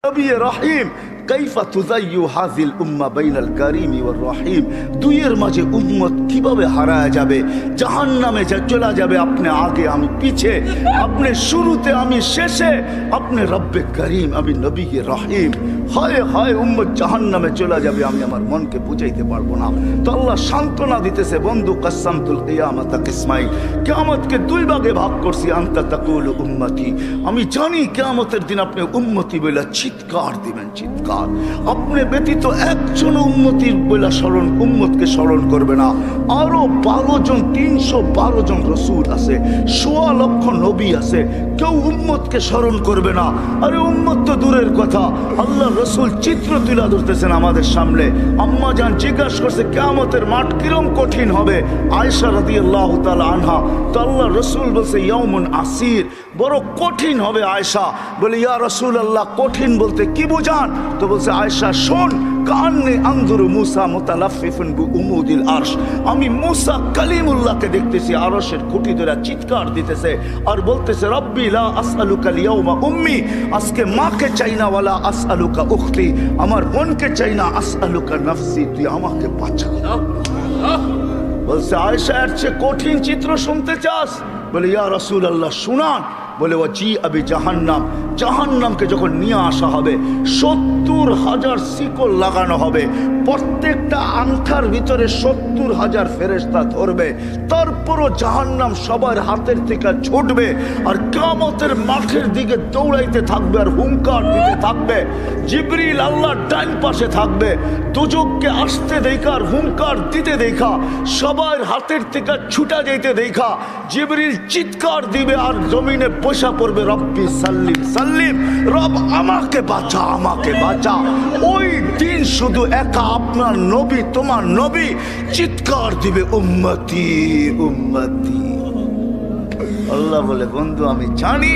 নবী রহিম কাইফা তুযায়্যু হাযিল উম্মাহ বাইনাল কারীম ওয়ার রহিম। দুইয়ের মাঝে উম্মত কিভাবে হারায় যাবে, জাহান্নামে চলে যাবে। আপনি আগে আমি পিছে, আপনি শুরুতে আমি শেষে, আপনি রব্বে করিম আমি নবী রহিম। হায় হায় উম্মত জাহান্নামে চলে যাবে, আমি আমার মনকে বুঝাইতে পারবো না। তো আল্লাহ সান্ত্বনা দিতেছে, বন্ধু কাসসামতুল কিয়ামাতা কিসমাইন, কিয়ামতকে দুই ভাগে ভাগ করছি। আনতা তাকুলু উম্মতি, আমি জানি কিয়ামতের দিন আপনি উম্মতি বলে চিৎকার দিবেন, চিৎকার। আপনি ব্যতীত একজন উম্মতির বলে স্মরণ, উম্মতকে স্মরণ করবে না। আরো 12 জন, 312 জন রসুল আছে, 1.25 লক্ষ নবী আছে, কেউ উম্মতকে স্মরণ করবে না। আরে উম্মত তো দূরের কথা, আল্লাহ রসুল চিত্র তুলে ধরতেছেন আমাদের সামনে। আম্মা জান জিজ্ঞাসা করছে কিয়ামতের মাঠ কিরম কঠিন হবে, আয়েশা রাদিয়াল্লাহু তাআলা আনহা। তো আল্লাহ রসুল বলছে ইয়াউমুন আসির, বড় কঠিন হবে। আয়েশা বলে ইয়া রাসূলুল্লাহ কঠিন বলতে কি বুঝান? তো বলছে আয়েশা শোন, কান্নি আনজুরু মুসা মুতালাফফিফুন বিউমুদিল আরশ, আমি মুসা কালিমুল্লাহকে দেখতেছি আরশের খুঁটি ধরে চিৎকার দিতেছে আর বলতেছে রব্বি লা আসআলুকা আল-ইয়াওমা উম্মি, আজকে মাকে চাই না, ওয়ালা আসআলুকা উখতি, আমার বোনকে চাই না, আসআলুকা নাফসি, তুই আমাকে বাঁচা। বলছে আয়েশা এর চেয়ে কঠিন চিত্র শুনতে চাস? বলে ইয়া রাসূলুল্লাহ শুনান। বলে ওয়াজি আবি জাহান্নাম, জাহান্নামকে যখন নিয়ে আসা হবে 70,000 শিকল লাগানো হবে, প্রত্যেকটা আংটার ভিতরে 70,000 ফেরেশতা ধরবে, তারপরও জাহান্নাম সবার হাতের থেকে ছুটবে আর কিয়ামতের মাঠের দিকে দৌড়াইতে থাকবে আর হুঙ্কার দিতে থাকবে। জিবরিল আল্লাহর ডান পাশে থাকবে, দুজককে আসতে দেখা আর হুঙ্কার দিতে দেখা, সবার হাতের থেকে ছুটা যেতে দেখা জিবরিল চিৎকার দিবে আর জমিনে বসা পড়বে রব্বি সাল্লিম সাল্লিম, রব আমাকে বাঁচা, আমাকে বাঁচা। ওই দিন শুধু একা আপনার নবী, তোমার নবী চিৎকার দিবে উম্মতি উম্মতি। আল্লাহ বলে বন্ধু আমি জানি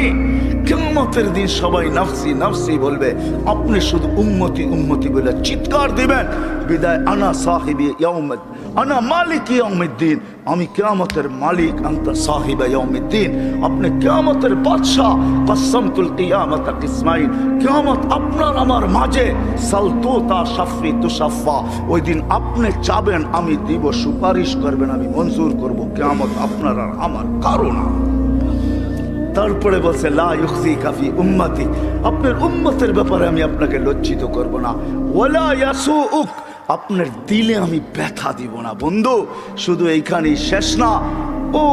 কিয়ামতের দিন সবাই নাফসি নাফসি বলবে, আপনি শুধু উম্মতি উম্মতি বলে চিৎকার দিবেন। বিদায় আনা সাহিবি ইয়াউমিদ, আনা মালিক ইয়াউমিদ্দিন, আমি কিয়ামতের মালিক, আনতা সাহিবা ইয়াউমিদ্দিন, আপনি কিয়ামতের বাদশা। কাসসামতুল কিয়ামাতা কিসমাইন, কিয়ামত আপনার আমার মাঝে। সালতুতা শাফি তুশাফা, ওই দিন আপনি চাবেন আমি দিব, সুপারিশ করবেন আমি মঞ্জুর করব। কিয়ামত আপনার আর আমার কারণ। তারপরে বলছে লা ইউখজিকা ফি উম্মতি, আপনার উম্মতের ব্যাপারে আমি আপনাকে লজ্জিত করব না। ওয়ালা ইয়াসুউক, আপনার দিলে আমি ব্যথা দিব না। বন্ধু শুধু এইখানেই শেষ না, ও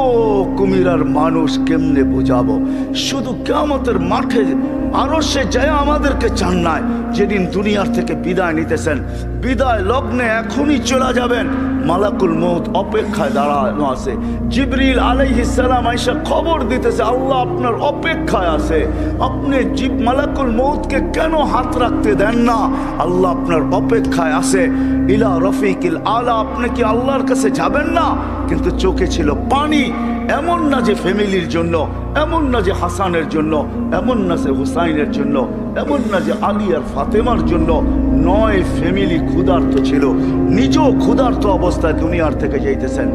কুমিরার মানুষ কেমনে বোঝাবো? শুধু কিয়ামতের মাঠে আরশে যায় আমাদেরকে চান নাই, যেদিন দুনিয়ার থেকে বিদায় নিতেছেন, বিদায় লগ্নে এখনই চলে যাবেন, মালাকুল মউত অপেক্ষায় দাঁড়ানো আছে। জিবরিল আলাইহিস সালাম আয়েশা খবর দিতেছে আল্লাহ আপনার অপেক্ষায় আছে। আপনি মালাকুল মউতকে কেন হাত রাখতে দেন না? আল্লাহ আপনার অপেক্ষায় আছে। ইলা রফিকিল আলা, আপনি কি আল্লাহর কাছে যাবেন না? কিন্তু চোখে ছিল পানি। এমন না যে ফ্যামিলির জন্য, এমন না যে হাসানের জন্য, এমন না যে হুসাইনের জন্য, এমন না যে আলী আর ফাতেমার জন্য। 9 ফ্যামিলি ক্ষুধার্ত ছিল, নিজেও ক্ষুধার্ত অবস্থায় দুনিয়ার থেকে যাইতেছেন।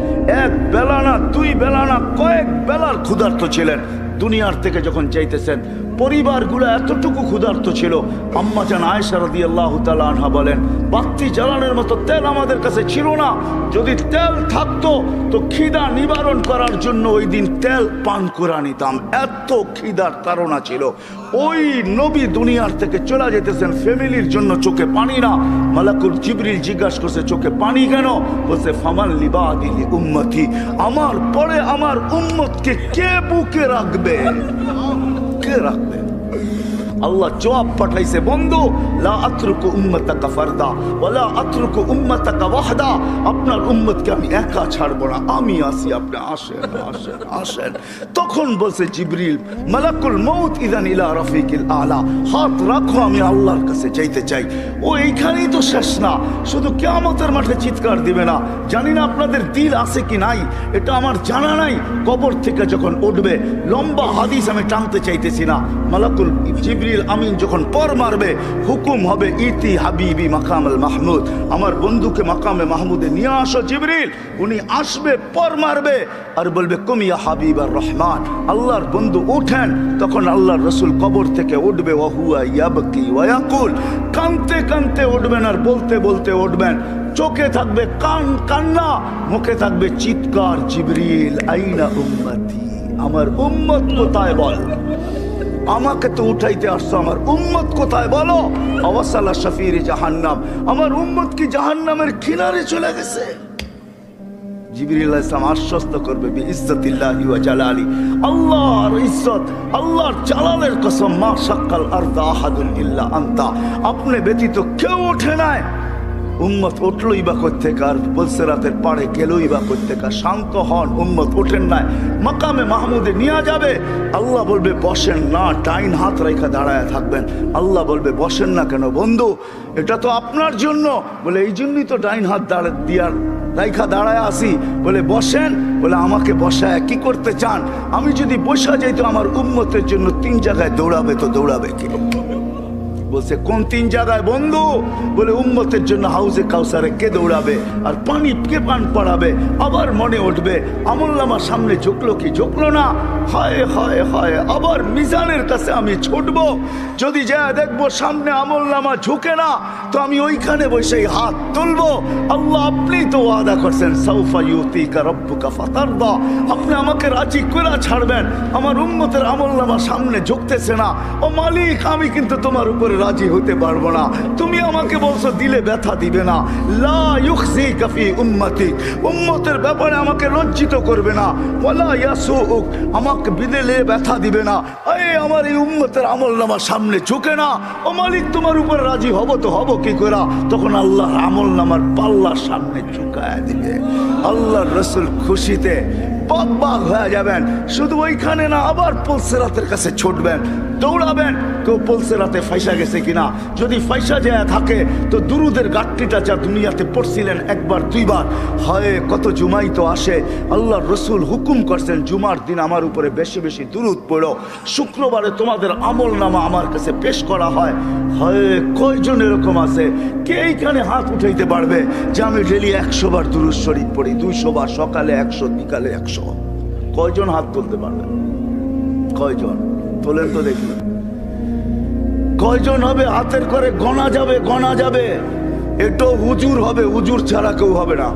1 বেলা না 2 বেলা না কয়েক বেলার ক্ষুধার্ত ছিলেন। দুনিয়ার থেকে যখন যাইতেছেন পরিবারগুলো এতটুকু ক্ষুধার্ত ছিল। আম্মা জান আয়েশা রাদিয়াল্লাহু তাআলা আনহা বলেন বাতি জ্বালানোর মতো তেল আমাদের কাছে ছিল না। যদি তেল থাকতো তো খিদা নিবারণ করার জন্য ওই দিন তেল পান করে নিতাম, এত খিদার তাড়না ছিল। ওই নবী দুনিয়ার থেকে চলে যেতেছেন, ফ্যামিলির জন্য চোখে পানি না। মালাকুল জিবরিল জিজ্ঞাসা করছে চোখে পানি কেন? বলছে ফামান লিবাদিলি উম্মতি, আমার পরে আমার উম্মতকে কে বুকে রাখবে, কে রাখবে? আল্লাহ জবাব পাঠাইছে বন্ধু লা আতরুকু উম্মাতাকা ফারদা ওয়ালা আতরুকু উম্মাতাকা ওয়াহদা, আপনার উম্মতকে আমি একা ছাড়বো না, আমি আসি, আপনি আসেন আসেন আসেন। তখন বলছে জিবরিল মালাকুল মউত ইযান ইলা রাফিকিল আলা, হাত রাখো আমি আল্লাহর কাছে যাইতে চাই। ও এইখানেই তো শেষ না, শুধু কিয়ামতের মাঠে চিৎকার দিবে না। জানি না আপনাদের দিল আছে কি নাই, এটা আমার জানা নাই। কবর থেকে যখন উঠবে, লম্বা হাদিস আমি টানতে চাইতেছি না, মালাকুল জিবরিল জিবরিল আমিন যখন পর মারবে, হুকুম হবে ইতি হাবিবি মাকামুল মাহমুদ, আমার বন্ধুকে মাকামে মাহমুদে নিয়ে আসো জিবরিল। উনি আসবে, পর মারবে আর বলবে কুম ইয়া হাবিব আর রহমান, আল্লাহর বন্ধু ওঠেন। তখন আল্লাহর রসুল কবর থেকে উঠবে, ওয়াহুয়া ইয়াবকি ওয়া ইয়াকুল, কানতে কানতে উঠবেন আর বলতে বলতে উঠবেন। চোখে থাকবে কান্না, মুখে থাকবে চিৎকার, জিবরিল আইনা উম্মতি, আমার উম্মত কোথায় বল, আমাকে তো উঠাইতে আসছো, আমার উম্মত কোথায় বলো। আওয়াসালা শাফির জাহান্নাম, আমার উম্মত কি জাহান্নামের কিনারে চলে গেছে। জিবরিল আলাইহিস সালাম আশ্বস্ত করবে বিইজ্জতিল্লাহি ওয়া জালালি, আল্লাহর ইজ্জত, আল্লাহর জালালের কসম, মা শাক্কাল আরদা আহাদুন ইল্লা আনতা, আপনি ব্যতীত কেউ ওঠে নাই। উম্মত উঠলই বা কোত্থেকে, আর বলছে রাতের পাড়ে গেলই বা কোত্থেকে। শান্ত হন, উম্মত ওঠেন নাই, মাকামে মাহমুদে নিয়ে যাবে। আল্লাহ বলবে বসেন না, ডাইন হাত রেখা দাঁড়ায় থাকবেন। আল্লাহ বলবে বসেন না কেন বন্ধু, এটা তো আপনার জন্য। বলে এই জন্যই তো ডাইন হাত দিয়ার রাইখা দাঁড়ায় আসি। বলে বসেন, বলে আমাকে বসায় কি করতে চান? আমি যদি বসা যাই তো আমার উম্মতের জন্য 3 জায়গায় দৌড়াবে, তো দৌড়াবে কে? বলছে কোন 3 জায়গায় বন্ধু? বলে উম্মতের জন্য হাউজে কাউসারে কে দৌড়াবে, আর পানি কে পান পড়াবে। আবার মনে উঠবে আমলনামার সামনে ঝুঁকলো কি ঝুঁকলো না, হায় হায় হায়, আবার মিজানের কাছে আমি ছুটবো, যদি যা দেখবো সামনে আমলনামা ঝুঁকে না, তো আমি ওইখানে বসে হাত তুলবো। আল্লাহ আপনি তো ওয়াদা করছেন সাউফা ইউতিকা রাব্বুকা ফাতারদা, আপনি আমাকে রাজি করে ছাড়বেন। আমার উম্মতের আমলনামা সামনে ঝুঁকতেছে না, ও মালিক আমি কিন্তু তোমার উপরে রাজি হতে পারবো না। তুমি আমাকে বলছো দিলে ব্যথা দিবে না, লা ইউখজিকা ফি উম্মতি, উম্মতের ব্যাপারে আমাকে লজ্জিত করবে না, ওয়ালা ইয়াসুক, আমাকে বিদেলে ব্যথা দিবে না। এই আমার এই উম্মতের আমলনামার সামনে ঝুঁকে না, ও মালিক তোমার উপরে রাজি হব তো হব কি করে? তখন আল্লাহর আমলনামার পাল্লার সামনে ঝুঁকায় দিবে। আল্লাহর রাসূল খুশিতে বাগ হয়ে যাবেন। শুধু ওইখানে না, আবার পুলসিরাতের কাছে ছুটবেন, দৌড়াবেন। কেউ পুলসিরাতে ফাইসা গেছে কিনা, যদি ফাইসা যায় থাকে তো দুরুদের গাট্টিটা যা দুনিয়াতে পড়ছিলেন একবার 2 বার, হয় কত জুমাই তো আসে। আল্লাহর রসুল হুকুম করছেন জুমার দিন আমার উপরে বেশি বেশি দুরুদ পড়ো, শুক্রবারে তোমাদের আমল নামা আমার কাছে পেশ করা হয়। হয় কয়জন এরকম আছে? কে এইখানে হাত উঠাইতে পারবে যে আমি ডেলি 100 বার দুরুদ শরীফ পড়ি, 200 বার, সকালে 100, বিকালে 100? কয়জন হাত তুলতে পারবে? কয়জন তোলেন তো দেখি, কয়জন হবে? হাতের করে গণা যাবে, গণা যাবে। এটাও হুজুর হবে, হুজুর ছাড়া কেউ হবে না,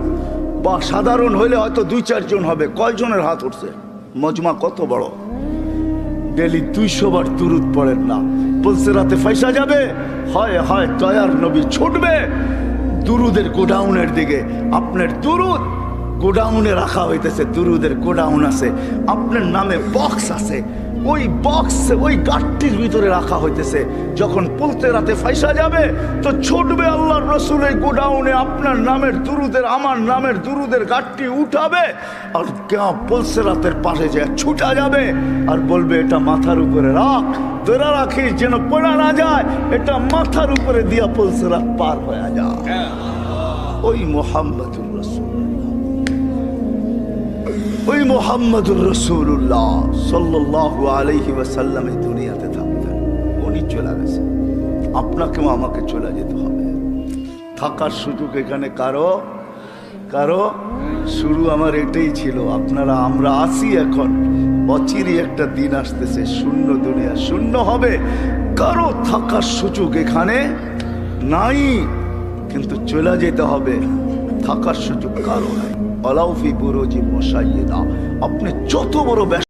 বা সাধারণ হইলে হয়তো 2-4 জন হবে। কয়জনের হাত উঠছে? মজমা কত বড়, ডেলি 200 বার দুরুদ পড়েন না, বলছে রাতে ফাইসা যাবে। হয় হয় তয়ার নবী ছুটবে দুরুদের গোডাউনের দিকে। আপনার দুরুদ গোডাউনে রাখা হইতেছে, দুরুদের গোডাউন আছে, আপনার নামে বক্স আছে, ওই বক্স ওই গাট্টির ভিতরে রাখা হইতেছে। যখন পুলতে রাতে ফাইসা যাবে তো ছুটবে আল্লাহর রসুল এই গোডাউনে, আপনার নামের দুরুদের, আমার নামের দুরুদের গাট্টি উঠাবে, আর কেউ পুলসে রাতের পাশে যায় ছুটা যাবে আর বলবে এটা মাথার উপরে রাখ, ধরে রাখিস যেন পড়া না যায়, এটা মাথার উপরে দিয়া পুলসে রাত পার হয়ে যায়। ওই মুহাম্মদুর রাসূল, ওই মুহাম্মদুর রাসূলুল্লাহ সাল্লাল্লাহু আলাইহি ওয়াসাল্লাম এই দুনিয়াতে থাকতেন, উনি চলে গেছে, আপনাকেও আমাকে চলে যেতে হবে। থাকার সুযোগ এখানে কারো কারো শুরু আমার এটাই ছিল। আপনারা আমরা আসি এখন, অচিরই একটা দিন আসতেছে শূন্য দুনিয়া শূন্য হবে, কারো থাকার সুযোগ এখানে নাই, কিন্তু চলে যেতে হবে, থাকার সুযোগ কারো নাই। আলাউফি বুরুজি মুশাইয়্যিদা, আপনি যত বড়